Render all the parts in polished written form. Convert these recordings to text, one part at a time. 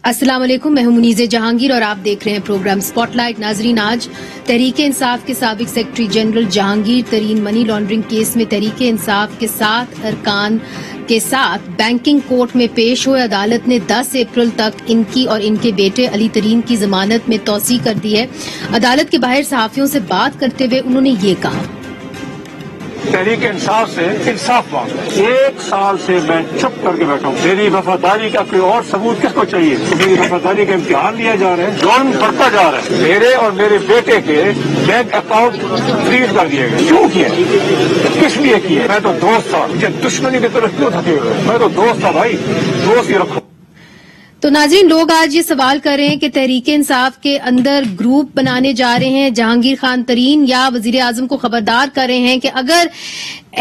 السلام علیکم، میں ہوں منیزہ جہانگیر اور آپ دیکھ رہے ہیں پروگرام سپاٹ لائٹ۔ ناظرین، آج تحریک انصاف کے سابق سیکرٹری جنرل جہانگیر ترین منی لانڈرنگ کیس میں تحریک انصاف کے 7 ارکان کے ساتھ بینکنگ کورٹ میں پیش ہوئے۔ عدالت نے 10 اپریل تک ان کی اور ان کے بیٹے علی ترین کی ضمانت میں توسیع کر دی ہے۔ عدالت کے باہر صحافیوں سے بات کرتے ہوئے انہوں نے یہ کہا: تحریک انصاف سے انصاف مانگا ہے۔ 1 سال سے میں چپ کر کے بیٹھا ہوں۔ میری وفاداری کا کوئی اور ثبوت کس کو چاہیے؟ میری وفاداری کا امتحان لیا جا رہا ہے، جرم بڑھتا جا رہا ہے۔ میرے اور میرے بیٹے کے بینک اکاؤنٹ فریز کر دیے گئے۔ کیوں کیا؟ کس لیے کیا؟ میں تو دوست تھا، مجھے دشمنی کی طرف کیوں دھکے ہوئے؟ میں تو دوست تھا بھائی، دوست ہی رکھو۔ تو ناظرین، لوگ آج یہ سوال کر رہے ہیں کہ تحریک انصاف کے اندر گروپ بنانے جا رہے ہیں۔ جہانگیر خان ترین یا وزیر اعظم کو خبردار کر رہے ہیں کہ اگر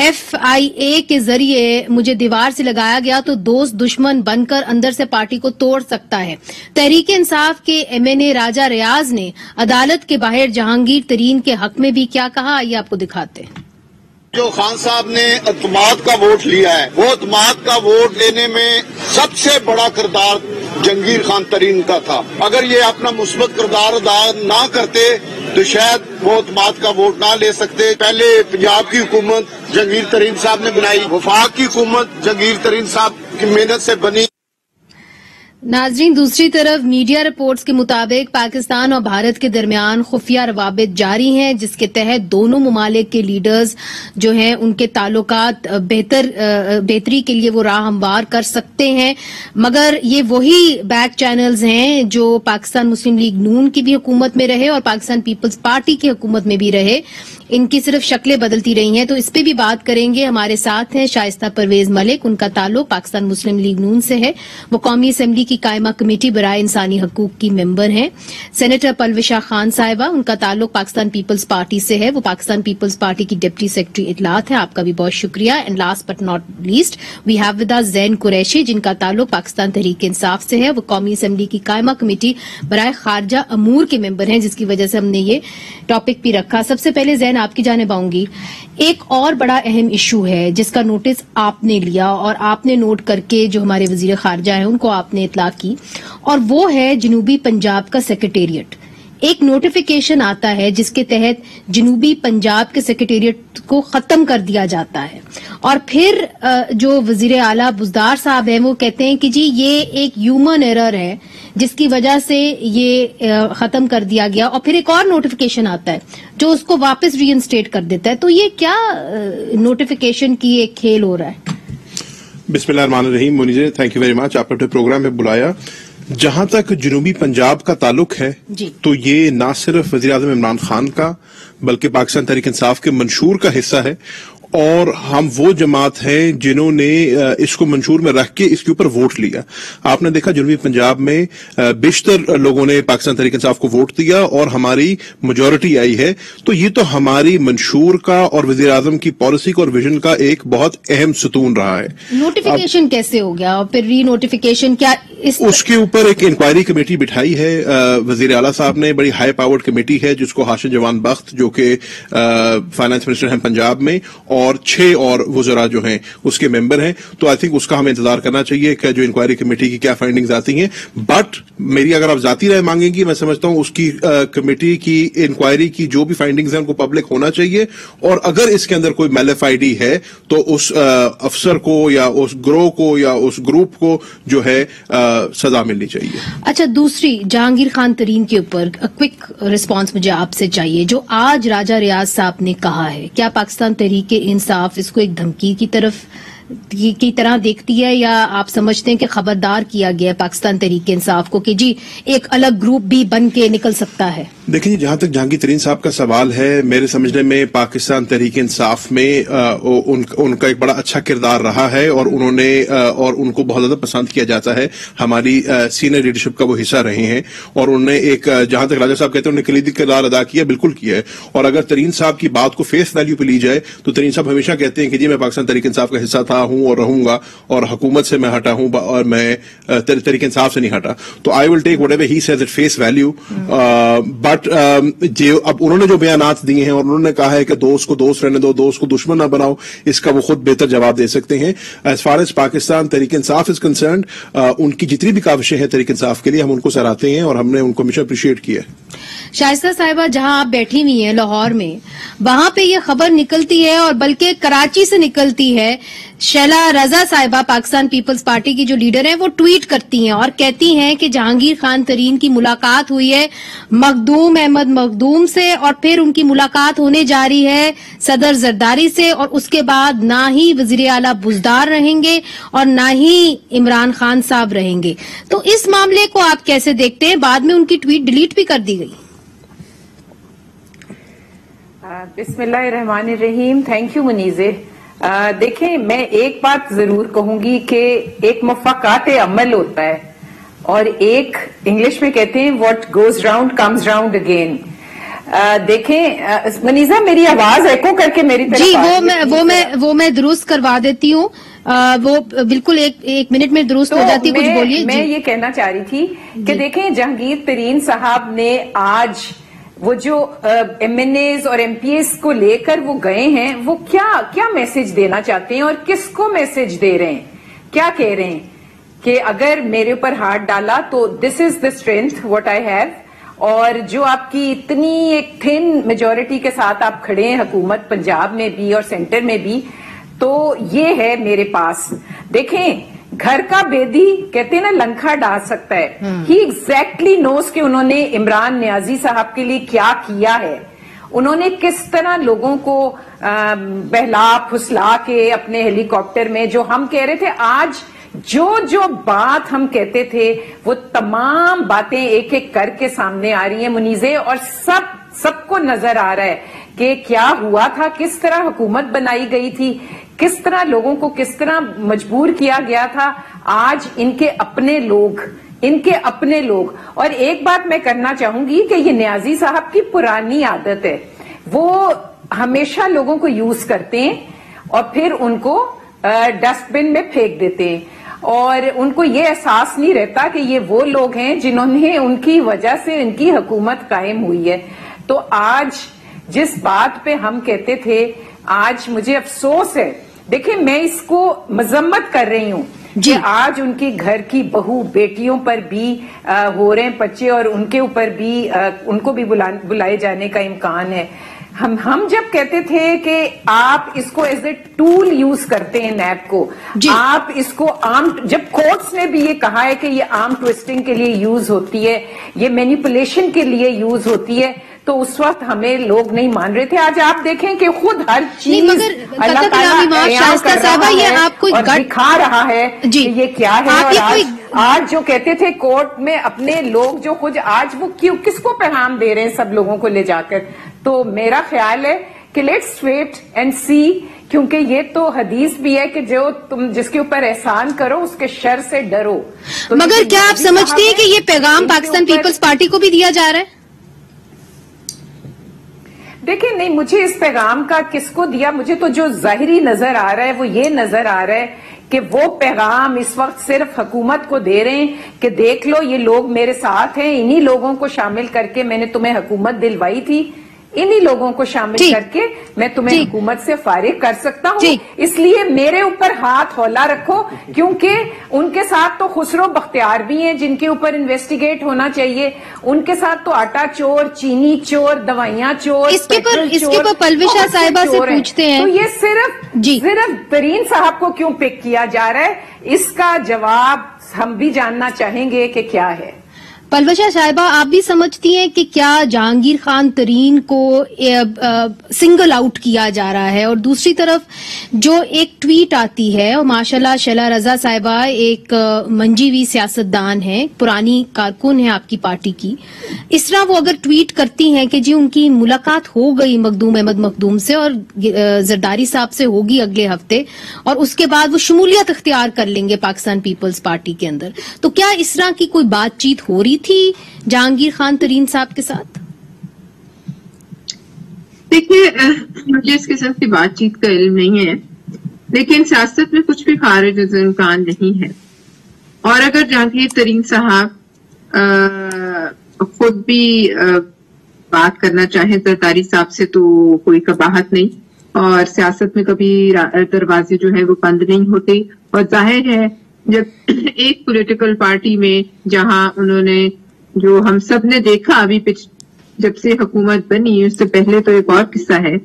FIA کے ذریعے مجھے دیوار سے لگایا گیا تو دوست دشمن بن کر اندر سے پارٹی کو توڑ سکتا ہے۔ تحریک انصاف کے MNA راجہ ریاض نے عدالت کے باہر جہانگیر ترین کے حق میں بھی کیا کہا، آئیے آپ کو دکھاتے ہیں۔ جو خان صاحب نے اعتماد کا ووٹ لیا ہے، وہ اعتماد کا ووٹ لینے میں سب سے بڑا کردار جہانگیر خان ترین کا تھا۔ اگر یہ اپنا مثبت کردار ادا نہ کرتے تو شاید وہ اعتماد کا ووٹ نہ لے سکتے۔ پہلے پنجاب کی حکومت جہانگیر ترین صاحب نے بنائی، وفاق کی حکومت جہانگیر ترین صاحب کی محنت سے بنی۔ ناظرین، دوسری طرف میڈیا رپورٹس کے مطابق پاکستان اور بھارت کے درمیان خفیہ روابط جاری ہیں، جس کے تحت دونوں ممالک کے لیڈرز جو ہیں ان کے تعلقات بہتری کے لیے وہ راہ ہموار کر سکتے ہیں، مگر یہ وہی بیک چینلز ہیں جو پاکستان مسلم لیگ نون کی بھی حکومت میں رہے اور پاکستان پیپلز پارٹی کی حکومت میں بھی رہے۔ ان کی صرف شکلیں بدلتی رہی ہیں، تو اس پہ بھی بات کریں گے۔ ہمارے ساتھ ہیں شائستہ پرویز ملک، ان کا تعلق پاکستان مسلم لیگ نون سے ہے، وہ قومی اسمبلی کی قائمہ کمیٹی برائے انسانی حقوق کی ممبر ہیں۔ سینیٹر پلوشا خان صاحبہ، ان کا تعلق پاکستان پیپلز پارٹی سے ہے، وہ پاکستان پیپلز پارٹی کی ڈپٹی سیکرٹری اطلاعات ہیں، آپ کا بھی بہت شکریہ۔ And last but not least we have with us Zain Qureshi, جن کا تعلق پاکستان تحریک انصاف سے ہے، وہ قومی اسمبلی کی قائمہ کمیٹی برائے خارجہ امور کے ممبر ہیں، جس کی وجہ سے ہم نے یہ ٹاپک بھی رکھا۔ سب سے پہلے زین آپ کی جانب آؤں گی۔ ایک اور بڑا اہم ایشو ہے جس کا نوٹس آپ نے لیا اور آپ نے نوٹ کر کے جو ہمارے وزیر خارجہ ہیں ان کو آپ نے اطلاع کی، اور وہ ہے جنوبی پنجاب کا سیکریٹریٹ۔ ایک نوٹیفیکیشن آتا ہے جس کے تحت جنوبی پنجاب کے سیکریٹریٹ کو ختم کر دیا جاتا ہے، اور پھر جو وزیر اعلیٰ بزدار صاحب ہیں وہ کہتے ہیں کہ جی یہ ایک ہیومن ایرر ہے جس کی وجہ سے یہ ختم کر دیا گیا، اور پھر ایک اور نوٹیفیکیشن آتا ہے جو اس کو واپس ری انسٹیٹ کر دیتا ہے۔ تو یہ کیا نوٹیفیکیشن کی ایک کھیل ہو رہا ہے؟ بسم اللہ الرحمن الرحیم۔ Muneeza, thank you very much, آپ نے پروگرام میں بلایا۔ جہاں تک جنوبی پنجاب کا تعلق ہے تو یہ نہ صرف وزیر اعظم عمران خان کا بلکہ پاکستان تحریک انصاف کے منشور کا حصہ ہے، اور ہم وہ جماعت ہیں جنہوں نے اس کو منشور میں رکھ کے اس کے اوپر ووٹ لیا۔ آپ نے دیکھا جنوبی پنجاب میں بیشتر لوگوں نے پاکستان تحریک انصاف کو ووٹ دیا اور ہماری میجورٹی آئی ہے، تو یہ تو ہماری منشور کا اور وزیر اعظم کی پالیسی کا اور ویژن کا ایک بہت اہم ستون رہا ہے۔ نوٹیفیکیشن کیسے ہو گیا اور پھر ری نوٹیفیکیشن کیا؟ اس کے اوپر ایک انکوائری کمیٹی بٹھائی ہے وزیر اعلیٰ صاحب نے، بڑی ہائی پاورڈ کمیٹی ہے جس کو ہاشم جوان بخت جو کہ فائنانس منسٹر ہیں پنجاب میں، اور 6 اور وزراء جو ہیں اس کے ممبر ہیں، تو آئی تھنک اس کا ہمیں انتظار کرنا چاہیے کہ جو انکوائری کمیٹی کی کیا فائنڈنگز آتی ہیں۔ بٹ میری اگر آپ ذاتی رائے مانگیں گی، میں سمجھتا ہوں اس کی کمیٹی کی انکوائری کی جو بھی فائنڈنگز ہیں ان کو پبلک ہونا چاہیے، اور اگر اس کے اندر کوئی میلیفائڈی ہے تو اس افسر کو یا اس گروہ کو یا اس گروپ کو جو ہے سزا ملنی چاہیے۔ اچھا، دوسری جہانگیر خان ترین کے اوپر کوئک رسپانس مجھے آپ سے چاہیے۔ جو آج راجہ ریاض صاحب نے کہا ہے، کیا پاکستان تحریک انصاف اس کو ایک دھمکی کی طرح دیکھتی ہے، یا آپ سمجھتے ہیں کہ خبردار کیا گیا ہے پاکستان تحریک انصاف کو کہ جی ایک الگ گروپ بھی بن کے نکل سکتا ہے؟ دیکھیں جی، جہاں تک جہانگیر ترین صاحب کا سوال ہے، میرے سمجھنے میں پاکستان تحریک انصاف میں ان کا ایک بڑا اچھا کردار رہا ہے، اور انہوں نے اور ان کو بہت زیادہ پسند کیا جاتا ہے، ہماری سینئر لیڈرشپ کا وہ حصہ رہے ہیں، اور انہوں نے ایک جہاں تک راجہ صاحب کہتے ہیں انہوں نے کلیدی کردار ادا کیا، بالکل کیا ہے۔ اور اگر ترین صاحب کی بات کو فیس ویلیو پہ لی جائے تو ترین صاحب ہمیشہ کہتے ہیں کہ جی میں پاکستان تحریک انصاف کا حصہ تھا، رہا ہوں اور رہوں گا, اور حکومت سے میں ہٹا ہوں اور میں تحریک انصاف سے نہیں ہٹا, تو I will take whatever he says at face value. But اب انہوں نے جو بیانات دیے ہیں اور انہوں نے کہا ہے کہ دوست کو دوست رہنے دو, دوست کو دشمن نہ بناؤ, اس کا وہ خود بہتر جواب دے سکتے ہیں. As far as Pakistan Tehreek Insaf is concerned, ان کی جتنی بھی کاوشیں ہیں تحریک انصاف کے لیے ہم ان کو سراہتے ہیں اور ہم نے ان کو ہمیشہ اپریشیٹ کیا ہے. شائستہ صاحبہ, جہاں آپ بیٹھی ہوئی ہیں لاہور میں, وہاں پہ یہ خبر نکلتی ہے اور بلکہ کراچی سے نکلتی ہے. شیلا رضا صاحبہ پاکستان پیپلز پارٹی کی جو لیڈر ہیں وہ ٹویٹ کرتی ہیں اور کہتی ہیں کہ جہانگیر خان ترین کی ملاقات ہوئی ہے مخدوم احمد مخدوم سے, اور پھر ان کی ملاقات ہونے جا رہی ہے صدر زرداری سے, اور اس کے بعد نہ ہی وزیر اعلیٰ بزدار رہیں گے اور نہ ہی عمران خان صاحب رہیں گے. تو اس معاملے کو آپ کیسے دیکھتے ہیں؟ بعد میں ان کی ٹویٹ ڈیلیٹ بھی کر دی گئی. بسم اللہ الرحمن الرحیم. Thank you Muneezay. دیکھیں, میں ایک بات ضرور کہوں گی کہ ایک مفاقات عمل ہوتا ہے اور ایک انگلش میں کہتے ہیں what goes round comes round again. دیکھیں منیزہ, میری آواز ایکو کر کے میری طرف جی وہ میں درست کروا دیتی ہوں, وہ بالکل ایک منٹ میں درست ہو جاتی. کچھ بولیے. میں یہ کہنا چاہ رہی تھی کہ دیکھیں, جہانگیر ترین صاحب نے آج وہ جو ایم این ایز اور ایم پی ایس کو لے کر وہ گئے ہیں, وہ کیا میسج دینا چاہتے ہیں اور کس کو میسج دے رہے ہیں؟ کیا کہہ رہے ہیں کہ اگر میرے اوپر ہاتھ ڈالا تو this is the strength what I have, اور جو آپ کی اتنی ایک تھن میجورٹی کے ساتھ آپ کھڑے ہیں حکومت پنجاب میں بھی اور سینٹر میں بھی, تو یہ ہے میرے پاس. دیکھیں, گھر کا بیدی کہتے ہیں نا لنکھا ڈال سکتا ہے. ہی ایگزیکٹلی نوز کہ انہوں نے عمران نیازی صاحب کے لیے کیا کیا ہے, انہوں نے کس طرح لوگوں کو بہلا پھسلا کے اپنے ہیلی کاپٹر میں, جو ہم کہہ رہے تھے آج جو بات ہم کہتے تھے وہ تمام باتیں ایک ایک کر کے سامنے آ رہی ہیں منیزے, اور سب کو نظر آ رہا ہے کہ کیا ہوا تھا, کس طرح حکومت بنائی گئی تھی, کس طرح لوگوں کو کس طرح مجبور کیا گیا تھا. آج ان کے اپنے لوگ. اور ایک بات میں کرنا چاہوں گی کہ یہ نیازی صاحب کی پرانی عادت ہے, وہ ہمیشہ لوگوں کو یوز کرتے ہیں اور پھر ان کو ڈسٹ بن میں پھینک دیتے ہیں, اور ان کو یہ احساس نہیں رہتا کہ یہ وہ لوگ ہیں جنہوں نے ان کی وجہ سے ان کی حکومت قائم ہوئی ہے. تو آج جس بات پہ ہم کہتے تھے, آج مجھے افسوس ہے. دیکھیں, میں اس کو مذمت کر رہی ہوں کہ آج ان کے گھر کی بہو بیٹیوں پر بھی ہو رہے ہیں بچے, اور ان کے اوپر بھی ان کو بھی بلائے جانے کا امکان ہے. ہم جب کہتے تھے کہ آپ اس کو ایز اے ٹول یوز کرتے ہیں نیب کو, آپ اس کو جب کورٹس نے بھی یہ کہا ہے کہ یہ آرم ٹویسٹنگ کے لیے یوز ہوتی ہے, یہ مینیپولیشن کے لیے یوز ہوتی ہے, تو اس وقت ہمیں لوگ نہیں مان رہے تھے. آج آپ دیکھیں کہ خود ہر چیز اللہ تعالیٰ اور دکھا رہا ہے کہ یہ کیا ہے. اور آج جو کہتے تھے کورٹ میں اپنے لوگ جو خود, آج وہ کس کو پیغام دے رہے ہیں سب لوگوں کو لے جا کر. تو میرا خیال ہے کہ لیٹس ویٹ اینڈ سی, کیونکہ یہ تو حدیث بھی ہے کہ جو تم جس کے اوپر احسان کرو اس کے شر سے ڈرو. مگر کیا آپ سمجھتے ہیں کہ یہ پیغام پاکستان پیپلز پارٹی کو بھی دیا جا رہا ہے؟ دیکھیں, نہیں, مجھے اس پیغام کا کس کو دیا, مجھے تو جو ظاہری نظر آ رہا ہے وہ یہ نظر آ رہا ہے کہ وہ پیغام اس وقت صرف حکومت کو دے رہے ہیں کہ دیکھ لو یہ لوگ میرے ساتھ ہیں, انہی لوگوں کو شامل کر کے میں نے تمہیں حکومت دلوائی تھی, انہی لوگوں کو شامل کر کے میں تمہیں حکومت سے فارغ کر سکتا ہوں. اس لیے میرے اوپر ہاتھ ہولا رکھو, کیونکہ ان کے ساتھ تو خسرو بختیار بھی ہیں جن کے اوپر انویسٹیگیٹ ہونا چاہیے, ان کے ساتھ تو آٹا چور, چینی چور, دوائیاں چور, اس کے پر پلوشا صاحبہ سے پوچھتے ہیں. تو یہ صرف ترین صاحب کو کیوں پک کیا جا رہا ہے, اس کا جواب ہم بھی جاننا چاہیں گے کہ کیا ہے. پلوشا صاحبہ, آپ بھی سمجھتی ہیں کہ کیا جہانگیر خان ترین کو سنگل آؤٹ کیا جا رہا ہے؟ اور دوسری طرف جو ایک ٹویٹ آتی ہے, اور ماشاءاللہ شیلا رضا صاحبہ ایک منجی ہوئی سیاستدان ہیں, پرانی کارکن ہیں آپ کی پارٹی کی, اس طرح وہ اگر ٹویٹ کرتی ہیں کہ جی ان کی ملاقات ہو گئی مخدوم احمد مخدوم سے اور زرداری صاحب سے ہوگی اگلے ہفتے, اور اس کے بعد وہ شمولیت اختیار کر لیں گے پاکستان پیپلز پارٹی کے اندر, تو کیا اس طرح کی کوئی بات چیت ہو رہی تھی جہانگیر خان ترین صاحب کے ساتھ؟ دیکھیے, مجھے اس قسم کی بات چیت کا علم نہیں ہے, لیکن سیاست میں کچھ بھی خارج از امکان نہیں ہے. اور اگر جہانگیر ترین صاحب خود بھی بات کرنا چاہیں زرداری صاحب سے تو کوئی قباحت نہیں, اور سیاست میں کبھی دروازے جو ہیں وہ بند نہیں ہوتے. اور ظاہر ہے جب ایک پولیٹیکل پارٹی میں جہاں انہوں نے, جو ہم سب نے دیکھا ابھی جب سے حکومت بنی, اس سے پہلے تو ایک اور قصہ ہے,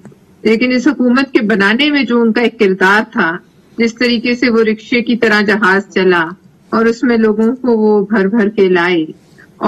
لیکن اس حکومت کے بنانے میں جو ان کا ایک کردار تھا, جس طریقے سے وہ رکشے کی طرح جہاز چلا اور اس میں لوگوں کو وہ بھر بھر کے لائے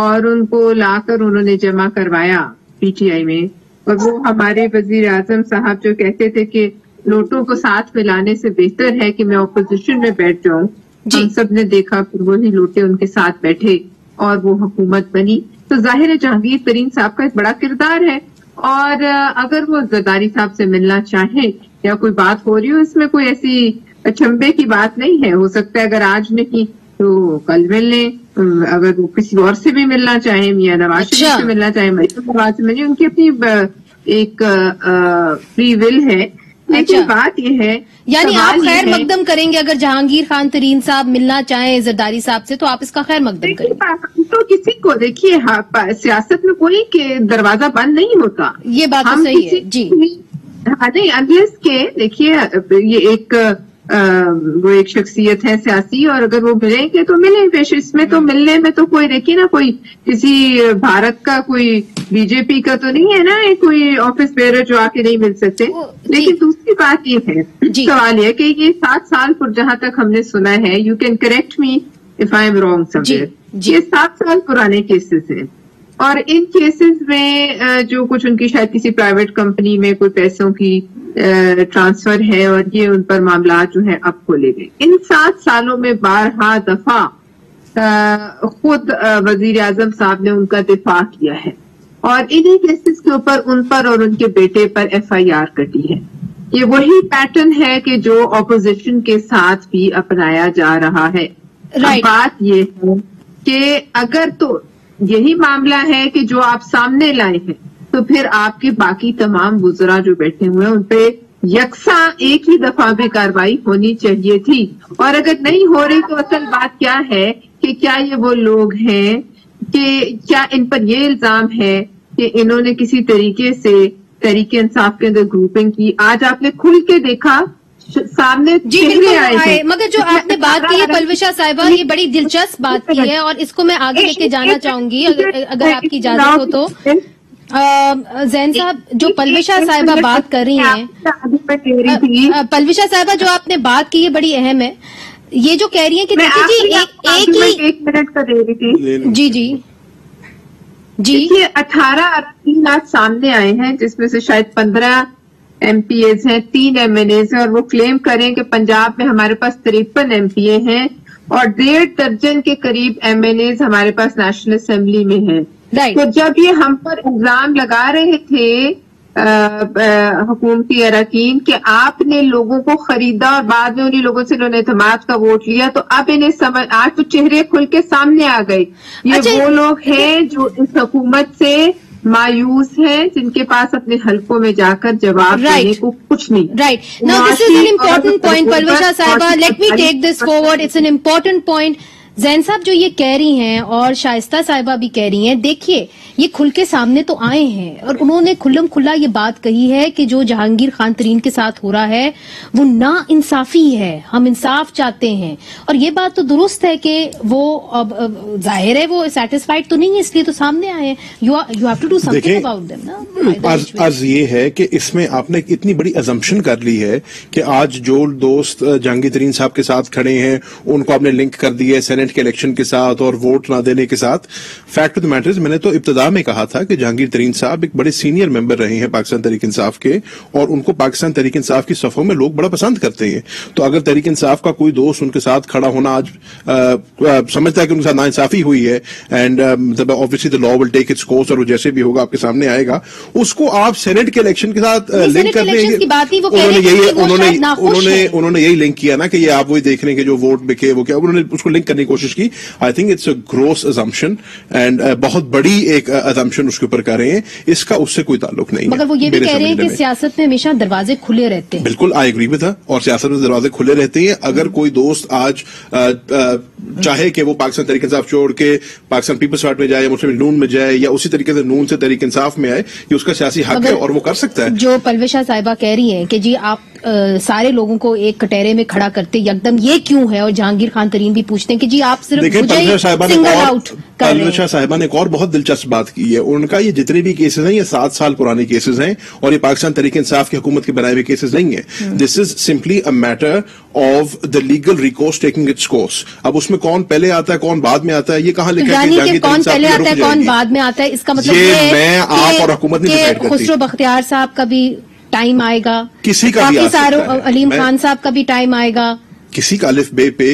اور ان کو لا کر انہوں نے جمع کروایا پی ٹی آئی میں. اور وہ ہمارے وزیر اعظم صاحب جو کہتے تھے کہ نوٹوں کو ساتھ ملانے سے بہتر ہے کہ میں اپوزیشن میں بیٹھ جاؤں, ہم سب نے دیکھا پھر وہی لوٹے ان کے ساتھ بیٹھے اور وہ حکومت بنی. تو ظاہر ہے جہانگیر ترین صاحب کا ایک بڑا کردار ہے, اور اگر وہ زرداری صاحب سے ملنا چاہیں یا کوئی بات ہو رہی ہو, اس میں کوئی ایسی اچنبے کی بات نہیں ہے. ہو سکتا ہے اگر آج نہیں تو کل مل لیں, اگر وہ کسی اور سے بھی ملنا چاہیں, میاں نواز شریف سے ملنا چاہیں, مریم نواز سے ملیں, ان کی اپنی ایک فری ول ہے. لیکن بات یہ ہے, یعنی آپ خیر مقدم کریں گے اگر جہانگیر خان ترین صاحب ملنا چاہیں زرداری صاحب سے, تو آپ اس کا خیر مقدم کریں گے؟ تو کسی کو دیکھیے, سیاست میں کوئی کہ دروازہ بند نہیں ہوتا, یہ بات تو صحیح ہے جی. ہاں نہیں, انلیس کے دیکھیے یہ ایک وہ ایک شخصیت ہے سیاسی, اور اگر وہ ملیں گے تو ملیں. پیش اس میں تو ملنے میں تو کوئی دیکھیے نا, کوئی کسی بھارت کا کوئی بی جے پی کا تو نہیں ہے نا کوئی آفس بیئر جو آ کے نہیں مل سکتے. لیکن دوسری بات یہ ہے, سوال یہ کہ یہ 7 سال پر جہاں تک ہم نے سنا ہے, you can correct me if I am wrong some where, یہ 7 سال پرانے کیسز ہیں, اور ان کیسز میں جو کچھ ان کی شاید کسی پرائیویٹ کمپنی میں کوئی پیسوں کی ٹرانسفر ہے, اور یہ ان پر معاملات جو ہیں اب کھولے گئے. ان 7 سالوں میں 12 دفعہ خود وزیر اعظم صاحب نے ان کا دفاع کیا ہے, اور انہی کیسز کے اوپر ان پر اور ان کے بیٹے پر FIR کٹی ہے. یہ وہی پیٹرن ہے کہ جو اپوزیشن کے ساتھ بھی اپنایا جا رہا ہے. بات یہ ہے کہ اگر تو یہی معاملہ ہے کہ جو آپ سامنے لائے ہیں, تو پھر آپ کے باقی تمام وزراء جو بیٹھے ہوئے ہیں ان پہ یکساں ایک ہی دفعہ بھی کارروائی ہونی چاہیے تھی. اور اگر نہیں ہو رہی تو اصل بات کیا ہے کہ کیا یہ وہ لوگ ہیں کہ کیا ان پر یہ الزام ہے کہ انہوں نے کسی طریقے سے تحریک انصاف کے اندر گروپنگ کی. آج آپ نے کھل کے دیکھا سامنے چہرے آئے ہیں, مگر جو آپ نے بات کی ہے پلوشا صاحبہ, یہ بڑی دلچسپ بات کی ہے, اور اس کو میں آگے لے کے جانا چاہوں گی اگر آپ کی اجازت ہو تو. زین صاحب, جو پلوشا صاحبہ بات کر رہی ہیں, پلوشا صاحبہ جو آپ نے بات کی ہے بڑی اہم ہے. یہ جو کہہ رہی ہیں کہ ایک منٹ کا دے رہی تھی. جی جی جی, 18 اراکین سامنے آئے ہیں, جس میں سے شاید 15 MPAs ہیں, 3 MNAs ہیں, اور وہ کلیم کریں کہ پنجاب میں ہمارے پاس 53 MPA ہیں اور 1.5 درجن کے قریب MNAs ہمارے پاس نیشنل اسمبلی میں ہیں. تو جب یہ ہم پر الزام لگا رہے تھے حکومتی اراکین کہ آپ نے لوگوں کو خریدا اور بعد میں انہی لوگوں سے انہوں نے اعتماد کا ووٹ لیا, تو اب انہیں سمجھ, آج تو چہرے کھل کے سامنے آ گئے. یہ وہ لوگ ہیں جو اس حکومت سے مایوس ہیں, جن کے پاس اپنے حلقوں میں جا کر جواب دینے کو کچھ نہیں. Right. Now this is an important point, Palvisha Sahiba. Let me take this forward. It's an important point. زین صاحب جو یہ کہہ رہی ہیں اور شائستہ صاحبہ بھی کہہ رہی ہیں, دیکھیے یہ کھل کے سامنے تو آئے ہیں اور انہوں نے کھلم کھلا یہ بات کہی ہے کہ جو جہانگیر خان ترین کے ساتھ ہو رہا ہے وہ نا انصافی ہے, ہم انصاف چاہتے ہیں. اور یہ بات تو درست ہے کہ وہ ظاہر ہے وہ سیٹسفائیڈ تو نہیں ہے, اس لیے تو سامنے آئے ہیں. You have to do something about them نا. عرض یہ ہے کہ اس میں آپ نے اتنی بڑی ازمپشن کر لی ہے کہ آج جو دوست جہانگیر ترین صاحب کے ساتھ کھڑے ہیں ان کو آپ نے لنک کر دی ہے سینٹ کے الیکشن کے ساتھ اور ووٹ نہ دینے کے ساتھ. فیکٹ آف دی میٹر, میں نے تو ابتدا میں کہا تھا کہ جہانگیر ترین صاحب ایک بڑے سینئر ممبر رہے ہیں پاکستان تحریک انصاف کے, اور ان کو پاکستان تحریک انصاف کی صفوں میں لوگ بڑا پسند کرتے ہیں. تو اگر تحریک انصاف کا کوئی دوست ان کے ساتھ کھڑا ہونا آج سمجھتا ہے کہ ان کے ساتھ ناانصافی ہوئی ہے, and obviously the law will take its course, اور وہ جیسے بھی ہوگا آپ کے سامنے آئے گا, اس کو آپ سینٹ کے الیکشن کے ساتھ لنک کر دیں گے. انہوں نے یہی لنک کیا نا کہ یہ آپ وہی دیکھ رہے ہیں کہ جو ووٹ بکے وہ کیا, انہوں نے اس کو لنک کرنے کی کوشش کی. I think it's a gross assumption and بہت بڑی ایک ازمپشن اس کے اوپر کر رہے ہیں. اس کا اس سے کوئی تعلق نہیں ہے. مگر وہ یہ بھی کہہ رہے ہیں کہ سیاست میں ہمیشہ دروازے کھلے رہتے ہیں. بالکل آئی ایگری ود، اور سیاست میں دروازے کھلے رہتے ہیں. اگر کوئی دوست آج چاہے کہ وہ پاکستان تحریک انصاف چھوڑ کے پاکستان پیپلز پارٹی میں جائے یا مسلم نون میں جائے یا اسی طریقے سے نون سے تحریک انصاف میں آئے، یہ اس کا سیاسی حق ہے اور وہ کر سکتا ہے. جو پرویز شاہ صاحبہ کہہ رہی ہیں کہ جی آپ سارے لوگوں کو ایک کٹہرے میں کھڑا کرتے یکدم، یہ کیوں ہے؟ اور جہانگیر خان ترین بھی پوچھتے ہیں کہ جی آپ صرف پرویز شاہ صاحبہ نے ایک اور بہت دلچسپ بات کی ہے. ان کا یہ جتنے بھی کیسز ہیں یہ 7 سال پرانے کیسز ہیں اور یہ پاکستان تحریک انصاف کی حکومت کے بنائے ہوئے کیسز نہیں ہیں. This is simply a matter of the legal recourse taking its course. اب اس میں کون پہلے آتا ہے کون بعد میں آتا ہے یہ کہاں لکھا ہے کہ کون پہلے آتا ہے کون بعد میں آتا ہے؟ اس کا مطلب یہ میں آپ اور حکومت نہیں ڈیسائیڈ کرتی. خسرو بختیار صاحب کا بھی ٹائم آئے گا، کسی کا بھی علیم خان صاحب کا بھی ٹائم آئے گا، کسی کا الف بے پہ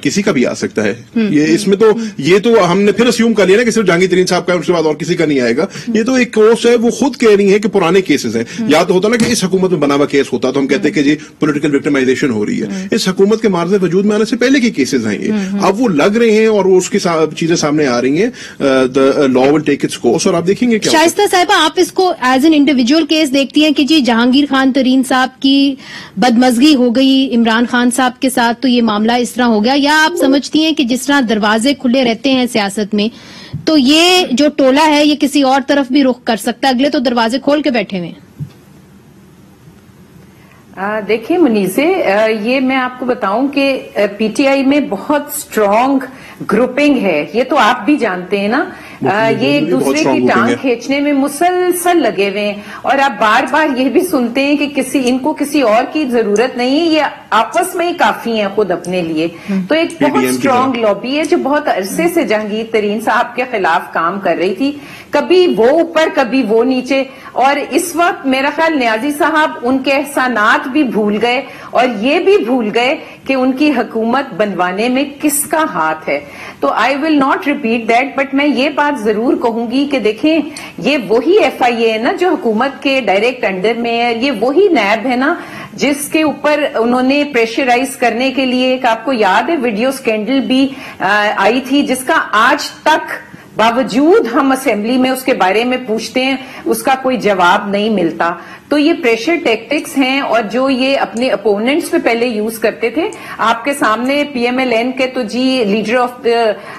کسی کا بھی آ سکتا ہے. یہ اس میں تو یہ تو ہم نے پھر اسیوم کر لیا نا کہ صرف جہانگیر ترین صاحب کا ہے، اس کے بعد اور کسی کا نہیں آئے گا. یہ تو ایک کورس ہے، وہ خود کہہ رہی ہے کہ پرانے کیسز ہیں. یا تو ہوتا نا کہ اس حکومت میں بنا ہوا کیس ہوتا تو ہم کہتے کہ جی پولیٹیکل وکٹمائزیشن ہو رہی ہے. اس حکومت کے معرض وجود میں آنے سے پہلے کے کیسز ہیں یہ. اب وہ لگ رہے ہیں اور وہ اس کی چیزیں سامنے آ رہی ہیں. دا لا ول ٹیک اٹس کورس اور آپ دیکھیں گے. شائستہ صاحبہ آپ اس کو ایز این انڈیویجول کیس دیکھتی ہیں کہ جی جہانگیر خان ترین صاحب کی بدمزگی ہو گئی عمران خان صاحب کے ساتھ تو یہ معاملہ اس طرح ہو گیا، یا آپ سمجھتی ہیں کہ جس طرح دروازے کھلے رہتے ہیں سیاست میں تو یہ جو ٹولہ ہے یہ کسی اور طرف بھی رخ کر سکتا ہے؟ اگلے تو دروازے کھول کے بیٹھے ہوئے ہیں. دیکھیں منیزے، یہ میں آپ کو بتاؤں کہ پی ٹی آئی میں بہت اسٹرانگ گروپنگ ہے، یہ تو آپ بھی جانتے ہیں نا. یہ ایک دوسرے کی ٹانگ کھینچنے میں مسلسل لگے ہوئے ہیں اور آپ بار بار یہ بھی سنتے ہیں کہ ان کو کسی اور کی ضرورت نہیں ہے، یہ آپس میں ہی کافی ہیں خود اپنے لیے. تو ایک بہت اسٹرانگ لابی ہے جو بہت عرصے سے جہانگیر ترین صاحب کے خلاف کام کر رہی تھی، کبھی وہ اوپر کبھی وہ نیچے. اور اس وقت میرا خیال نیازی صاحب ان کے احسانات بھی بھول گئے اور یہ بھی بھول گئے کہ ان کی حکومت بنوانے میں کس کا ہاتھ ہے. تو I will not repeat that, but میں یہ بات ضرور کہوں گی کہ دیکھیں یہ وہی ایف آئی اے ہے نا جو حکومت کے ڈائریکٹ انڈر میں ہے، یہ وہی نیب ہے نا جس کے اوپر انہوں نے پریشرائز کرنے کے لیے ایک آپ کو یاد ہے ویڈیو سکینڈل بھی آئی تھی جس کا آج تک باوجود ہم اسمبلی میں اس کے بارے میں پوچھتے ہیں اس کا کوئی جواب نہیں ملتا. تو یہ پریشر ٹیکٹکس ہیں اور جو یہ اپنے اپوننٹس پہ پہلے یوز کرتے تھے. آپ کے سامنے پی ایم ایل این کے تو جی لیڈر آف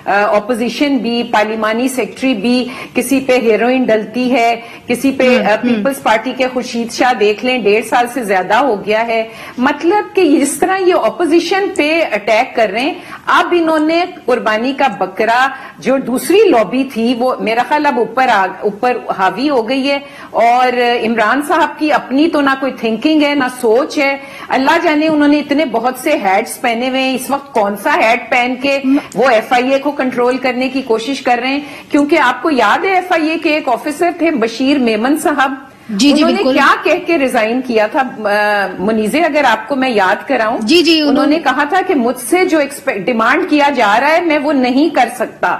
اپوزیشن بھی پارلیمانی سیکرٹری بھی کسی پہ ہیروئن ڈلتی ہے، کسی پہ پیپلز پارٹی کے خورشید شاہ دیکھ لیں 1.5 سال سے زیادہ ہو گیا ہے. مطلب کہ جس طرح یہ اپوزیشن پہ اٹیک کر رہے ہیں، اب انہوں نے قربانی کا بکرا جو دوسری لابی تھی وہ میرا خیال اب اوپر حاوی ہو گئی ہے. اور عمران صاحب کی اپنی تو نہ کوئی تھنکنگ ہے نہ سوچ ہے. اللہ جانے انہوں نے اتنے بہت سے ہیٹس پہنے ہوئے ہیں، اس وقت کون سا ہیٹ پہن کے وہ ایف آئی اے کو کنٹرول کرنے کی کوشش کر رہے ہیں. کیونکہ آپ کو یاد ہے ایف آئی اے کے ایک آفیسر تھے بشیر میمن صاحب، انہوں نے کیا کہہ کے ریزائن کیا تھا منیزے، اگر آپ کو میں یاد کراؤں. انہوں نے کہا تھا کہ مجھ سے جو ڈیمانڈ کیا جا رہا ہے میں وہ نہیں کر سکتا.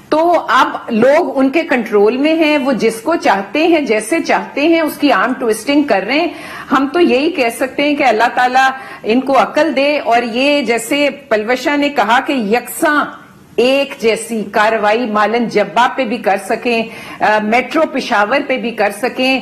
تو اب لوگ ان کے کنٹرول میں ہیں، وہ جس کو چاہتے ہیں جیسے چاہتے ہیں اس کی آرم ٹویسٹنگ کر رہے ہیں. ہم تو یہی کہہ سکتے ہیں کہ اللہ تعالیٰ ان کو عقل دے اور یہ جیسے پلوشا نے کہا کہ یکساں ایک جیسی کارروائی مالن جبا پہ بھی کر سکیں، میٹرو پشاور پہ بھی کر سکیں،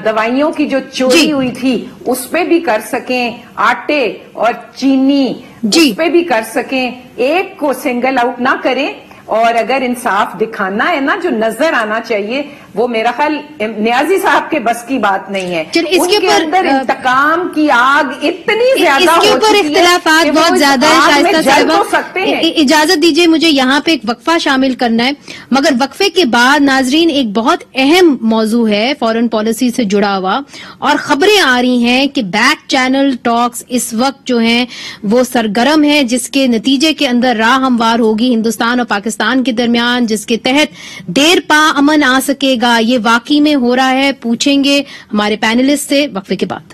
دوائیوں کی جو چوری ہوئی تھی اس پہ بھی کر سکیں، آٹے اور چینی اس پہ بھی کر سکیں، ایک کو سنگل آؤٹ نہ کریں. اور اگر انصاف دکھانا ہے نا جو نظر آنا چاہیے وہ میرا خیال نیازی صاحب کے بس کی بات نہیں ہے. اس کے اندر انتقام کی آگ اتنی زیادہ اس کے اوپر اختلافات بہت زیادہ ہے. شائستہ صاحبہ اجازت دیجیے مجھے یہاں پہ ایک وقفہ شامل کرنا ہے، مگر وقفے کے بعد ناظرین ایک بہت اہم موضوع ہے فورن پالیسی سے جڑا ہوا، اور خبریں آ رہی ہیں کہ بیک چینل ٹاکس اس وقت جو ہیں وہ سرگرم ہے، جس کے نتیجے کے اندر راہ ہموار ہوگی ہندوستان اور پاکستان کے درمیان، جس کے تحت دیر پا امن آ سکے گا. یہ واقعی میں ہو رہا ہے؟ پوچھیں گے ہمارے پینلسٹ سے وقفے کے بعد.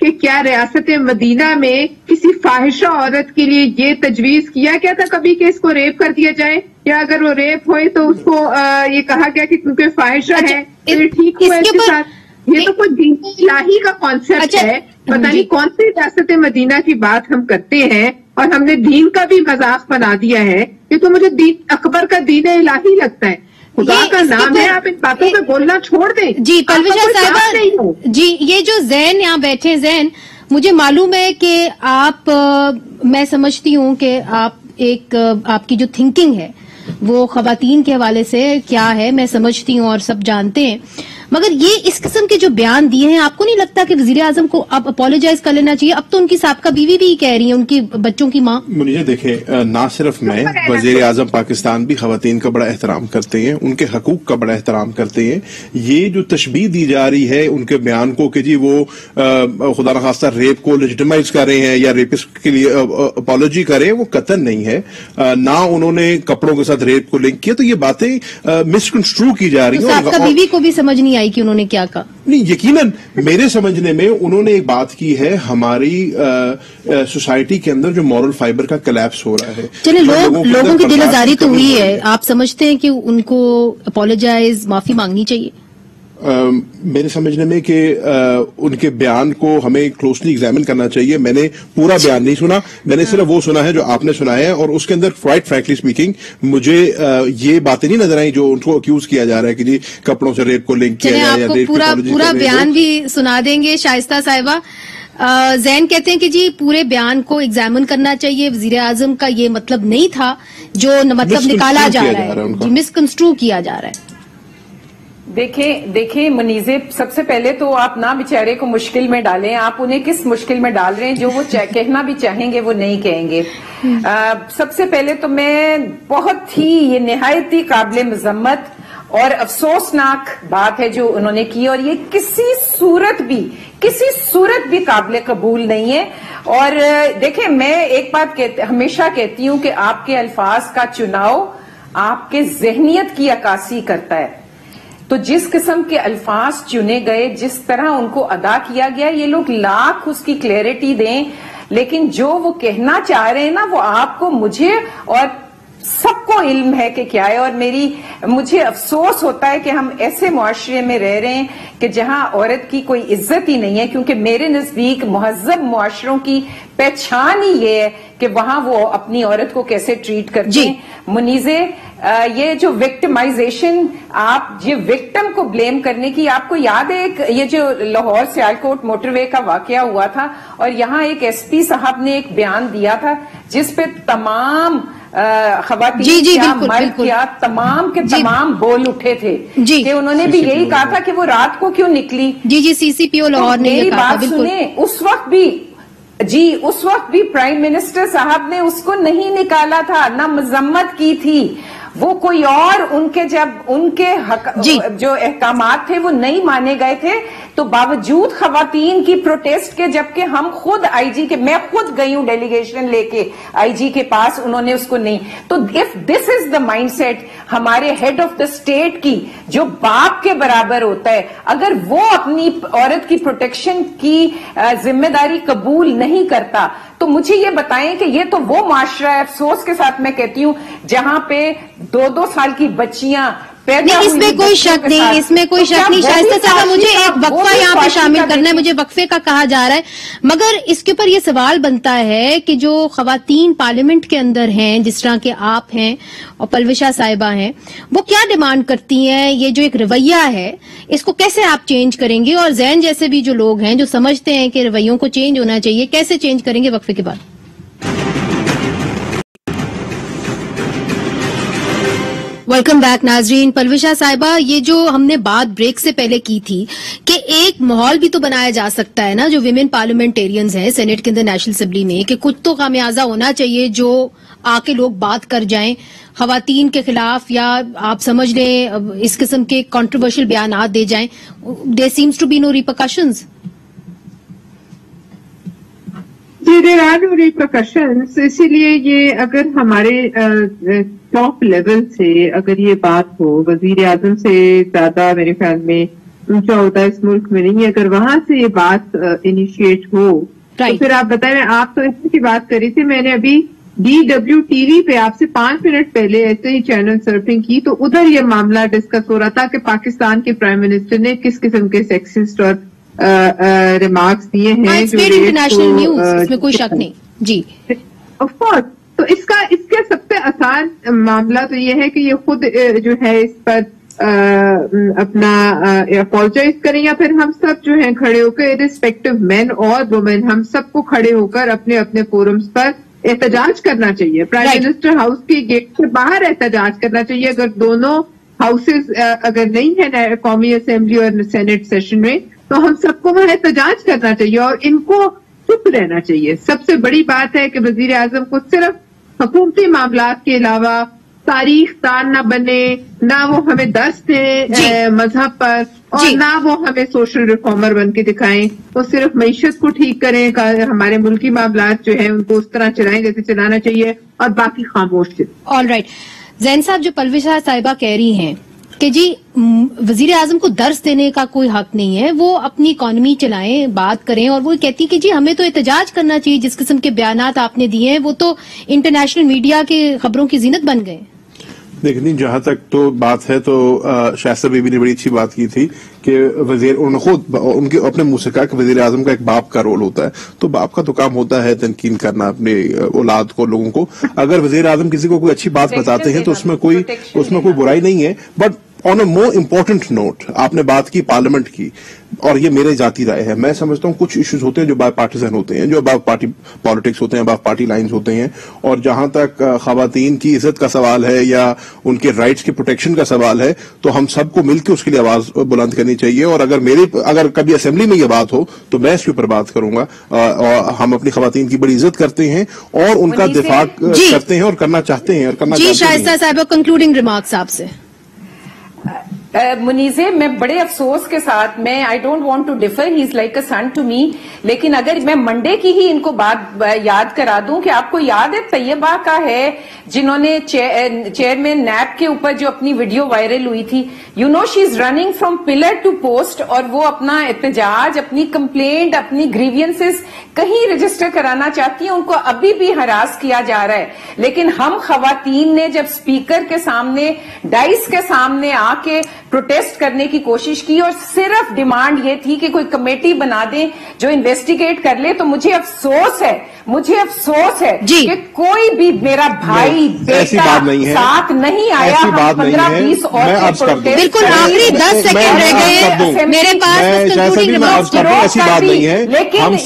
کہ کیا ریاست مدینہ میں کسی فاحشہ عورت کے لیے یہ تجویز کیا گیا تھا کبھی کہ اس کو ریپ کر دیا جائے، یا اگر وہ ریپ ہوئے تو اس کو یہ کہا گیا کہ کیونکہ فاحشہ ہے ٹھیک ہوا اس کے ساتھ؟ یہ تو کوئی دین الہی کا کانسیپٹ ہے، پتہ نہیں کون سی ریاست مدینہ کی بات ہم کرتے ہیں اور ہم نے دین کا بھی مذاق بنا دیا ہے. یہ تو مجھے دین اکبر کا دین الہی لگتا ہے. خدا کا نام ہے، آپ ان باتوں پہ بولنا چھوڑ دیں. جی پرویشا صاحبہ، جی یہ جو زین یہاں بیٹھے زین، مجھے معلوم ہے کہ آپ، میں سمجھتی ہوں کہ آپ کی جو تھنکنگ ہے وہ خواتین کے حوالے سے کیا ہے میں سمجھتی ہوں اور سب جانتے ہیں، مگر یہ اس قسم کے جو بیان دیے ہیں، آپ کو نہیں لگتا کہ وزیر اعظم کو اب اپولوجائز کر لینا چاہیے؟ اب تو ان کی سابقہ بیوی بھی کہہ رہی ہیں، ان کی بچوں کی ماں. مجھے دیکھیں، نہ صرف میں، وزیر اعظم پاکستان بھی خواتین کا بڑا احترام کرتے ہیں، ان کے حقوق کا بڑا احترام کرتے ہیں. یہ جو تشبیہ دی جا رہی ہے ان کے بیان کو کہ جی وہ خدا نخواستہ ریپ کو لیجیٹمائز کر رہے ہیں یا ریپسٹ کے لیے اپولوجی کر رہے ہیں، وہ قطعاً نہیں ہے. نہ انہوں نے کپڑوں کے ساتھ ریپ کو لنک کیا، تو یہ باتیں مسکنسٹرو کی جا رہی ہیں. سابقہ بیوی کو بھی سمجھ نہیں آئی کہ انہوں نے کیا کہا. نہیں، یقیناً میرے سمجھنے میں انہوں نے ایک بات کی ہے، ہماری سوسائٹی کے اندر جو مورل فائبر کا کلیپس ہو رہا ہے. چلے لوگوں کی دل آزاری تو ہوئی ہے، آپ سمجھتے ہیں کہ ان کو اپولوجائز، معافی مانگنی چاہیے؟ میرے سمجھنے میں کہ ان کے بیان کو ہمیں کلوزلی ایگزامن کرنا چاہیے. میں نے پورا بیان نہیں سنا، میں نے صرف وہ سنا ہے جو آپ نے سنا ہے، اور اس کے اندر فرینکلی اسپیکنگ مجھے یہ باتیں نہیں نظر آئیں جو ان کو اکیوز کیا جا رہا ہے کہ جی کپڑوں سے ریپ کو لنک کیا جائے یا ریپ پورا بیان بھی سنا دیں گے شائستہ صاحبہ. زین کہتے ہیں کہ جی پورے بیان کو ایگزامن کرنا چاہیے، وزیر اعظم کا یہ مطلب نہیں تھا جو مطلب نکالا جا رہا ہے، مسکنسٹرو کیا جا رہا ہے. دیکھیں منیزے، سب سے پہلے تو آپ نہ بیچارے کو مشکل میں ڈالیں. آپ انہیں کس مشکل میں ڈال رہے ہیں؟ جو وہ کہنا بھی چاہیں گے وہ نہیں کہیں گے. سب سے پہلے تو میں بہت ہی یہ نہایت ہی قابل مذمت اور افسوسناک بات ہے جو انہوں نے کی، اور یہ کسی صورت بھی قابل قبول نہیں ہے. اور دیکھیں، میں ایک بات ہمیشہ کہتی ہوں کہ آپ کے الفاظ کا چناؤ آپ کے ذہنیت کی عکاسی کرتا ہے. تو جس قسم کے الفاظ چنے گئے، جس طرح ان کو ادا کیا گیا، یہ لوگ لاکھ اس کی کلیئرٹی دیں، لیکن جو وہ کہنا چاہ رہے ہیں نا، وہ آپ کو، مجھے اور سب کو علم ہے کہ کیا ہے. اور مجھے افسوس ہوتا ہے کہ ہم ایسے معاشرے میں رہ رہے ہیں کہ جہاں عورت کی کوئی عزت ہی نہیں ہے، کیونکہ میرے نزدیک مہذب معاشروں کی پہچان ہی یہ ہے کہ وہاں وہ اپنی عورت کو کیسے ٹریٹ کرتے ہیں. منیزے، یہ جو وکٹمائزیشن، آپ یہ وکٹم کو بلیم کرنے کی، آپ کو یاد ہے یہ جو لاہور سیالکوٹ موٹر وے کا واقعہ ہوا تھا، اور یہاں ایک ایس پی صاحب نے ایک بیان دیا تھا جس پہ تمام خواتین کیا مرد کیا تمام کے تمام بول اٹھے تھے کہ انہوں نے بھی یہی کہا تھا کہ وہ رات کو کیوں نکلی. جی سی سی پی او لاہور نے میری بات سنیں، اس وقت بھی پرائم منسٹر صاحب نے اس کو نہیں نکالا تھا، نہ مذمت کی تھی. وہ کوئی اور ان کے جب ان کے جو احکامات تھے وہ نہیں مانے گئے تھے، تو باوجود خواتین کی پروٹیسٹ کے، جبکہ ہم خود آئی جی کے، میں خود گئی ہوں ڈیلیگیشن لے کے آئی جی کے پاس، انہوں نے اس کو نہیں. تو if this is the mindset ہمارے ہیڈ آف دا اسٹیٹ کی، جو باپ کے برابر ہوتا ہے، اگر وہ اپنی عورت کی پروٹیکشن کی ذمہ داری قبول نہیں کرتا، تو مجھے یہ بتائیں کہ یہ تو وہ معاشرہ ہے، افسوس کے ساتھ میں کہتی ہوں، جہاں پہ 2 سال کی بچیاں نہیں، اس میں کوئی شک نہیں، اس میں کوئی شک نہیں. شائستہ صاحبہ، مجھے ایک وقفہ یہاں پہ شامل کرنا ہے، مجھے وقفے کا کہا جا رہا ہے، مگر اس کے اوپر یہ سوال بنتا ہے کہ جو خواتین پارلیمنٹ کے اندر ہیں، جس طرح کے آپ ہیں اور پرویشا صاحبہ ہیں، وہ کیا ڈیمانڈ کرتی ہیں؟ یہ جو ایک رویہ ہے، اس کو کیسے آپ چینج کریں گے؟ اور زین جیسے بھی جو لوگ ہیں جو سمجھتے ہیں کہ رویوں کو چینج ہونا چاہیے، کیسے چینج کریں گے؟ وقفے کے بعد. ویلکم بیک ناظرین. پرویشا صاحبہ، یہ جو ہم نے بات بریک سے پہلے کی تھی کہ ایک ماحول بھی تو بنایا جا سکتا ہے نا، جو ویمن پارلیمنٹیرینز ہیں سینٹ کے اندر، نیشنل اسمبلی میں، کہ کچھ تو خمیازہ ہونا چاہیے جو آ کے لوگ بات کر جائیں خواتین کے خلاف، یا آپ سمجھ لیں اس قسم کے کنٹروورشل بیانات دے جائیں. There seems to be no repercussions. جی، دیر آر نو ریپرکشنز. اسی لیے یہ اگر ہمارے ٹاپ لیول سے اگر یہ بات ہو، وزیر اعظم سے زیادہ میرے خیال میں اونچا ہوتا ہے اس ملک میں نہیں ہے. اگر وہاں سے یہ بات انیشیٹ ہو تو پھر آپ بتائیں. آپ تو اس کی بات کری تھی, میں نے ابھی DWTV پہ آپ سے 5 منٹ پہلے ایسے ہی چینل سرفنگ کی تو ادھر یہ معاملہ ڈسکس ہو رہا تھا کہ پاکستان کے پرائم منسٹر نے کس قسم کے سیکسسٹ اور ریمارکس دیے ہیں جو انٹرنیشنل نیوز, اس میں کوئی شک نہیں. جی آف کورس. تو اس کا سب سے آسان معاملہ تو یہ ہے کہ یہ خود جو ہے اس پر اپنا اپولوجائز کریں, یا پھر ہم سب جو ہیں کھڑے ہو کر ریسپیکٹو مین اور وومین ہم سب کو کھڑے ہو کر اپنے اپنے فورمز پر احتجاج کرنا چاہیے. پرائم منسٹر ہاؤس کے گیٹ سے باہر احتجاج کرنا چاہیے. اگر دونوں ہاؤسز اگر نہیں ہے قومی اسمبلی اور سینٹ سیشن میں تو ہم سب کو وہاں احتجاج کرنا چاہیے اور ان کو چپ رہنا چاہیے. سب سے بڑی بات ہے کہ وزیر اعظم کو صرف حکومتی معاملات کے علاوہ تاریخ دان نہ بنے, نہ وہ ہمیں درس دیں مذہب پر, اور نہ وہ ہمیں سوشل ریفارمر بن کے دکھائیں. وہ صرف معیشت کو ٹھیک کریں, ہمارے ملکی معاملات جو ہیں ان کو اس طرح چلائیں جیسے چلانا چاہیے, اور باقی خاموش تھے. All right. زین صاحب, جو پرویز صاحبہ کہہ رہی ہیں کہ جی وزیر اعظم کو درس دینے کا کوئی حق نہیں ہے, وہ اپنی اکانومی چلائیں, بات کریں, اور وہ کہتی کہ جی ہمیں تو احتجاج کرنا چاہیے. جس قسم کے بیانات آپ نے دیے ہیں وہ تو انٹرنیشنل میڈیا کے خبروں کی زینت بن گئے. دیکھیں, جہاں تک تو بات ہے تو شائستہ بی بی نے بڑی اچھی بات کی تھی کہ انہوں نے خود ان کے اپنے منہ سے کہا کہ وزیر اعظم کا ایک باپ کا رول ہوتا ہے. تو باپ کا تو کام ہوتا ہے تنقید کرنا اپنے اولاد کو, لوگوں کو. اگر وزیر اعظم کسی کو کوئی اچھی بات بتاتے ہیں تو اس میں کوئی برائی نہیں ہے. But on a more important note, آپ نے بات کی پارلیمنٹ کی, اور یہ میرے ذاتی رائے ہے, میں سمجھتا ہوں کچھ ایشوز ہوتے ہیں جو بائی پارٹیزن ہوتے ہیں, جو ابو پارٹی پالیٹکس ہوتے ہیں, ابو پارٹی لائنز ہوتے ہیں. اور جہاں تک خواتین کی عزت کا سوال ہے یا ان کے رائٹس کے پروٹیکشن کا سوال ہے تو ہم سب کو مل کے اس کے لیے آواز بلند کرنی چاہیے. اور اگر کبھی اسمبلی میں یہ بات ہو تو میں اس کے اوپر بات کروں گا. اور ہم اپنی خواتین کی بڑی عزت کرتے ہیں اور ان کا دفاع کرتے ہیں اور کرنا چاہتے ہیں اور کرنا چاہتے ہیں. شائستہ صاحب, کنکلوڈنگ ریمارکس آپ سے. منیزے, میں بڑے افسوس کے ساتھ, میں I don't want to differ, he is like a son to me, لیکن اگر میں منڈے کی ہی ان کو بات یاد کرا دوں کہ آپ کو یاد ہے طیبہ کا ہے جنہوں نے چیئرمین نیب کے اوپر جو اپنی ویڈیو وائرل ہوئی تھی, you know she is running from pillar to post, اور وہ اپنا احتجاج, اپنی کمپلینٹ, اپنی گریوینسز کہیں رجسٹر کرانا چاہتی ہیں. ان کو ابھی بھی ہراس کیا جا رہا ہے. لیکن ہم خواتین نے جب اسپیکر کے سامنے, ڈائس کے سامنے آ کے پروٹیسٹ کرنے کی کوشش کی اور صرف ڈیمانڈ یہ تھی کہ کوئی کمیٹی بنا دیں جو انویسٹیگیٹ کر لے, تو مجھے افسوس ہے کہ کوئی بھی میرا بھائی بیٹا ساتھ نہیں آیا. ہم 15-20 عورتیں بالکل آخری 10 سیکنڈ رہ گئے میرے پاس, ایسی بات نہیں ہے. لیکن